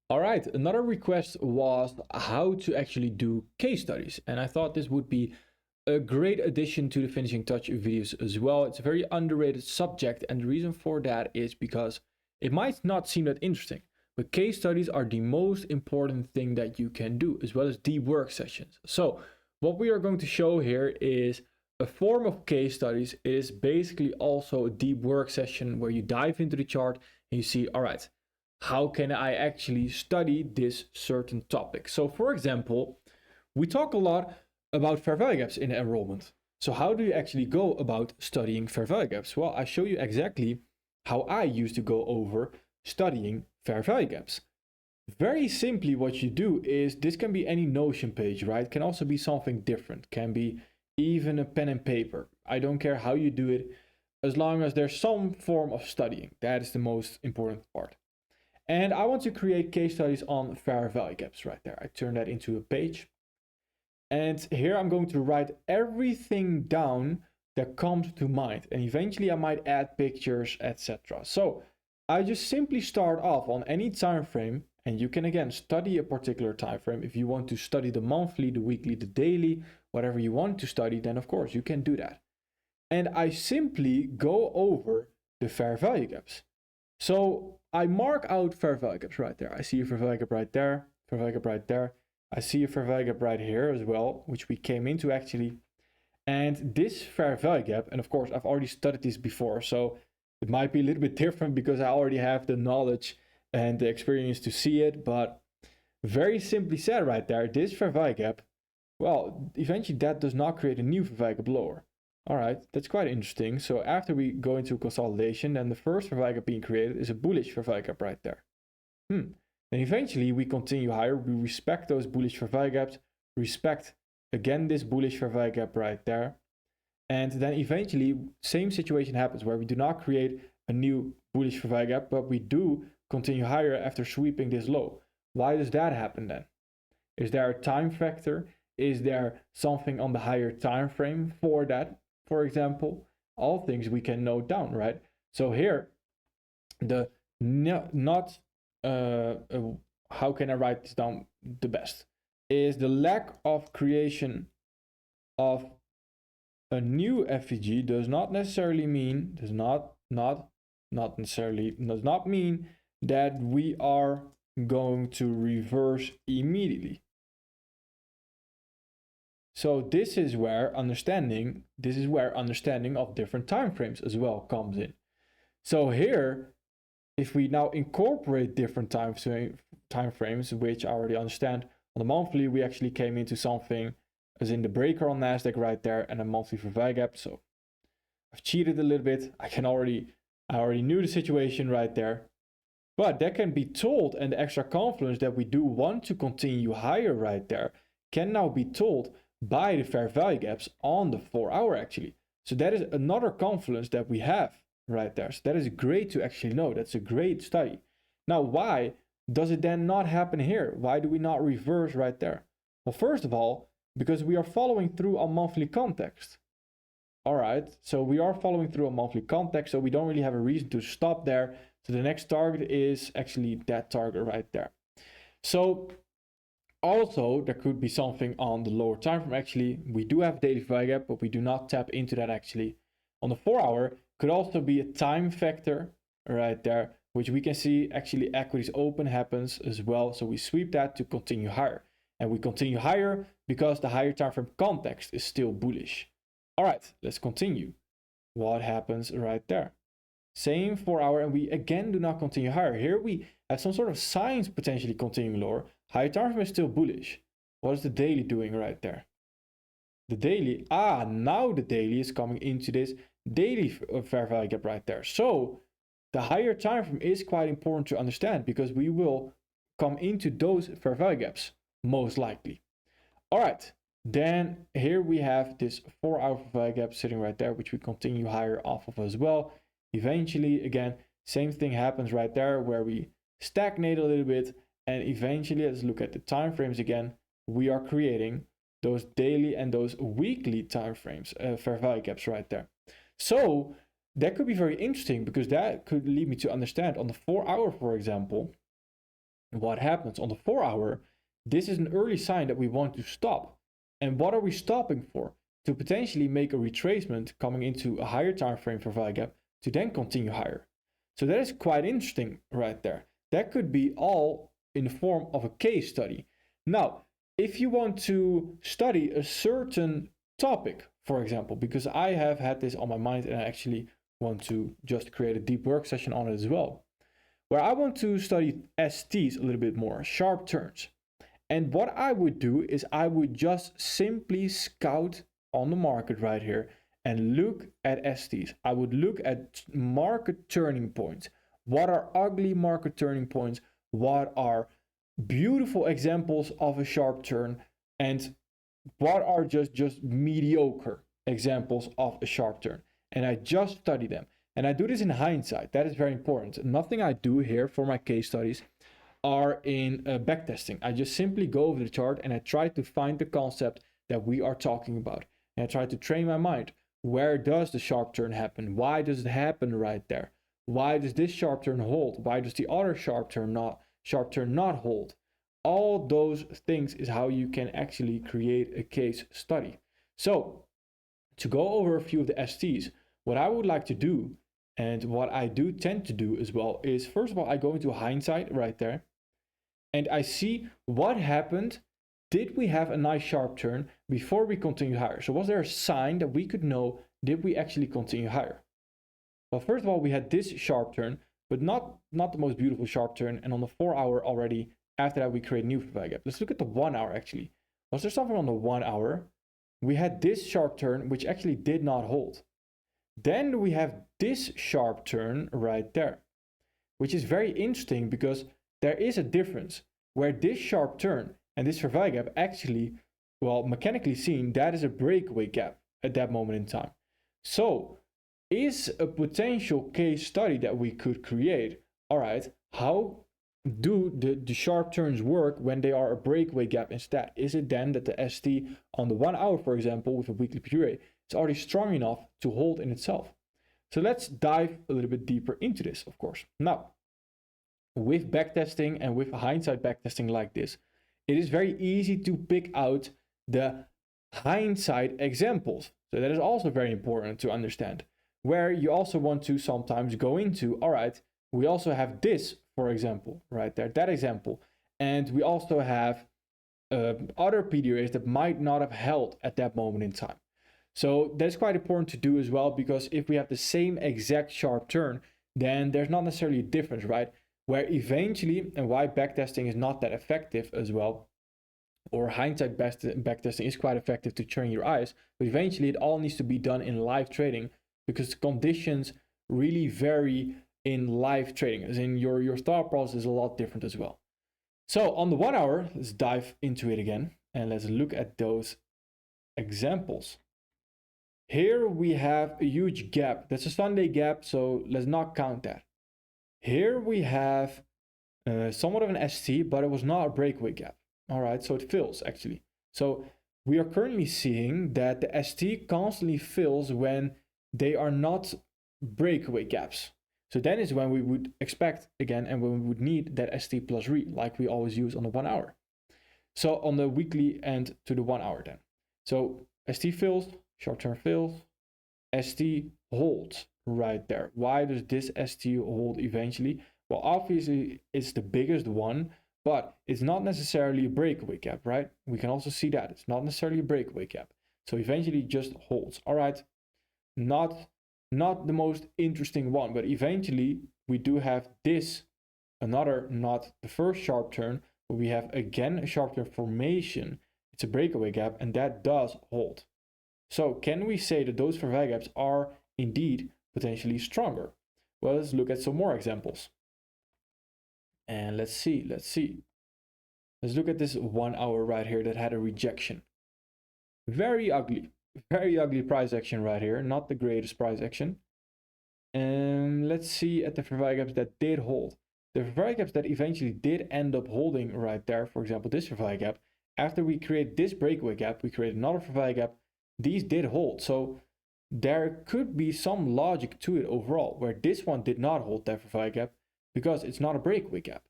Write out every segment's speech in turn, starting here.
All right, another request was how to actually do case studies. And I thought this would be a great addition to the finishing touch videos as well. It's a very underrated subject, and the reason for that is because it might not seem that interesting, but case studies are the most important thing that you can do, as well as deep work sessions. So, what we are going to show here is a form of case studies. It is basically also a deep work session where you dive into the chart and you see, all right, how can I actually study this certain topic? So, for example, we talk a lot about fair value gaps in enrollment. So, how do you actually go about studying fair value gaps? Well, I show you exactly how I used to go over studying fair value gaps. Very simply, what you do is this can be any Notion page, right? Can also be something different, can be even a pen and paper. I don't care how you do it, as long as there's some form of studying. That is the most important part. And I want to create case studies on fair value gaps right there. I turn that into a page. And here I'm going to write everything down that comes to mind. And eventually I might add pictures, etc. So I just simply start off on any time frame. And you can again study a particular time frame. If you want to study the monthly, the weekly, the daily, whatever you want to study, then of course you can do that. And I simply go over the fair value gaps. So I mark out fair value gaps right there. I see a fair value gap right there, fair value gap right there. I see a fair value gap right here as well, which we came into actually. And this fair value gap, and of course I've already studied this before, so it might be a little bit different because I already have the knowledge and the experience to see it, but very simply said right there, this fair value gap, well, eventually that does not create a new fair value gap lower. All right, that's quite interesting. So after we go into consolidation, then the first fair value gap being created is a bullish fair value gap right there. Then eventually we continue higher. We respect those bullish fair value gaps, respect again this bullish fair value gap right there. And then eventually, same situation happens where we do not create a new bullish fair value gap, but we do continue higher after sweeping this low. Why does that happen then? Is there a time factor? Is there something on the higher time frame for that? For example, all things we can note down, right? So here, the not how can I write this down the best is the lack of creation of a new FVG does not mean that we are going to reverse immediately. So this is where understanding of different time frames as well comes in. So here, if we now incorporate different time frames, which I already understand, on the monthly we actually came into something as in the breaker on Nasdaq right there and a monthly fair value gap. So I've cheated a little bit. I already knew the situation right there. But that can be told, and the extra confluence that we do want to continue higher right there can now be told by the fair value gaps on the 4-hour actually. So that is another confluence that we have right there. So that is great to actually know. That's a great study. Now, why does it then not happen here? Why do we not reverse right there? Well, first of all, because we are following through on monthly context. All right, so we are following through a monthly context, so we don't really have a reason to stop there. So the next target is actually that target right there. So also there could be something on the lower time frame actually. We do have daily value gap, but we do not tap into that actually. On the 4-hour could also be a time factor right there, which we can see actually equities open happens as well. So we sweep that to continue higher. And we continue higher because the higher time frame context is still bullish. All right, let's continue. What happens right there? Same 4-hour, and we again do not continue higher. Here we have some sort of signs potentially continuing lower. Higher time frame is still bullish. What is the daily doing right there? The daily, now the daily is coming into this daily fair value gap right there. So the higher time frame is quite important to understand because we will come into those fair value gaps most likely. All right, then here we have this 4-hour fair value gap sitting right there, which we continue higher off of as well. Eventually, again, same thing happens right there where we stagnate a little bit, and eventually, let's look at the time frames again. We are creating those daily and those weekly time frames, fair value gaps right there. So that could be very interesting because that could lead me to understand on the 4-hour, for example, what happens on the 4-hour, this is an early sign that we want to stop. And what are we stopping for? To potentially make a retracement coming into a higher time frame for value gap to then continue higher. So that is quite interesting right there. That could be all in the form of a case study. Now, if you want to study a certain topic, for example, because I have had this on my mind and I actually want to just create a deep work session on it as well, where I want to study STs a little bit more, sharp turns. And what I would do is I would just simply scout on the market right here and look at STs. I would look at market turning points. What are ugly market turning points? What are beautiful examples of a sharp turn? And what are just mediocre examples of a sharp turn? And I just study them. And I do this in hindsight. That is very important. Nothing I do here for my case studies are in backtesting. I just simply go over the chart and I try to find the concept that we are talking about. And I try to train my mind. Where does the sharp turn happen? Why does it happen right there? Why does this sharp turn hold? Why does the other sharp turn not hold? All those things is how you can actually create a case study. So to go over a few of the STs, what I would like to do, and what I do tend to do as well, is first of all, I go into hindsight right there and I see what happened. Did we have a nice sharp turn before we continued higher? So was there a sign that we could know, did we actually continue higher? Well, first of all, we had this sharp turn, but not the most beautiful sharp turn. And on the 4-hour already, after that, we create a new value gap. Let's look at the 1-hour actually. Was there something on the 1-hour? We had this sharp turn, which actually did not hold. Then we have this sharp turn right there, which is very interesting because there is a difference where this sharp turn and this fair value gap actually, well, mechanically seen, that is a breakaway gap at that moment in time. So is a potential case study that we could create, all right, how do the sharp turns work when they are a breakaway gap instead? Is it then that the ST on the 1-hour, for example, with a weekly PRA, is already strong enough to hold in itself? So let's dive a little bit deeper into this, of course. Now, with backtesting and with hindsight backtesting like this, it is very easy to pick out the hindsight examples. So that is also very important to understand, where you also want to sometimes go into, all right, we also have this, for example, right there, that example. And we also have other PDRAs that might not have held at that moment in time. So that's quite important to do as well, because if we have the same exact sharp turn, then there's not necessarily a difference, right? Where eventually, and why backtesting is not that effective as well, or hindsight backtesting is quite effective to train your eyes, but eventually it all needs to be done in live trading because conditions really vary in live trading, as in your thought process is a lot different as well. So on the 1-hour, let's dive into it again and let's look at those examples. Here we have a huge gap. That's a Sunday gap, so let's not count that. Here we have somewhat of an ST, but it was not a breakaway gap. All right, so it fills actually. So we are currently seeing that the ST constantly fills when they are not breakaway gaps. So then is when we would expect again, and when we would need that ST plus RE, like we always use on the 1-hour. So on the weekly and to the 1-hour then. So ST fills, short term fills, ST holds right there. Why does this ST hold eventually? Well, obviously it's the biggest one, but it's not necessarily a breakaway gap, right? We can also see that it's not necessarily a breakaway gap. So eventually just holds. All right, not the most interesting one, but eventually we do have this, another, not the first sharp turn, but we have again a sharp turn formation. It's a breakaway gap, and that does hold. So can we say that those fair value gaps are indeed potentially stronger? Well, let's look at some more examples. And let's see. Let's look at this 1-hour right here that had a rejection. Very ugly price action right here. Not the greatest price action. And let's see at the fair value gaps that did hold. The fair value gaps that eventually did end up holding right there, for example, this fair value gap, after we create this breakaway gap, we create another fair value gap, these did hold. So there could be some logic to it overall, where this one did not hold that fair value gap because it's not a breakaway gap.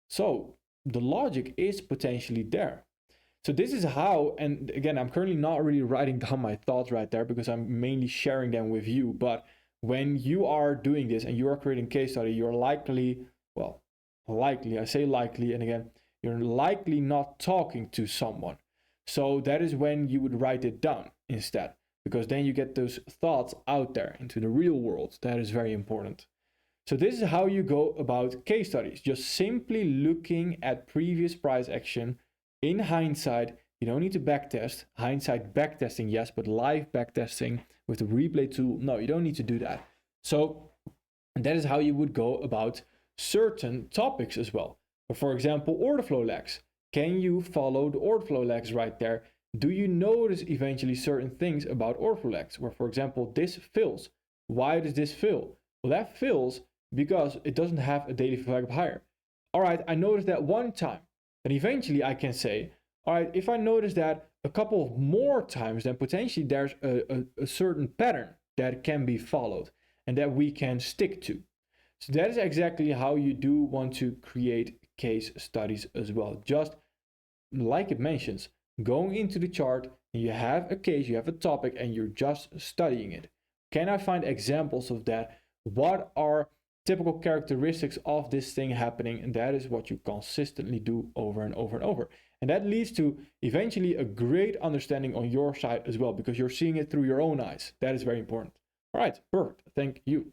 So the logic is potentially there. So this is how, and again, I'm currently not really writing down my thoughts right there because I'm mainly sharing them with you. But when you are doing this and you are creating case study, you're likely, well, likely, I say likely, and again, you're likely not talking to someone. So that is when you would write it down instead, because then you get those thoughts out there into the real world. That is very important. So this is how you go about case studies. Just simply looking at previous price action in hindsight. You don't need to backtest. Hindsight backtesting, yes, but live backtesting with the replay tool, no, you don't need to do that. So that is how you would go about certain topics as well. But for example, order flow lags. Can you follow the order flow lags right there? Do you notice eventually certain things about order flow lags? Where, for example, this fails. Why does this fail? Well, that fails because it doesn't have a daily flag of hire. All right, I noticed that one time. Then eventually I can say, all right, if I notice that a couple of more times, then potentially there's a certain pattern that can be followed and that we can stick to. So that is exactly how you do want to create case studies as well. Just like it mentions, going into the chart and you have a case, you have a topic, and you're just studying it. Can I find examples of that? What are typical characteristics of this thing happening? And that is what you consistently do over and over and over. And that leads to eventually a great understanding on your side as well, because you're seeing it through your own eyes. That is very important. All right, perfect. Thank you.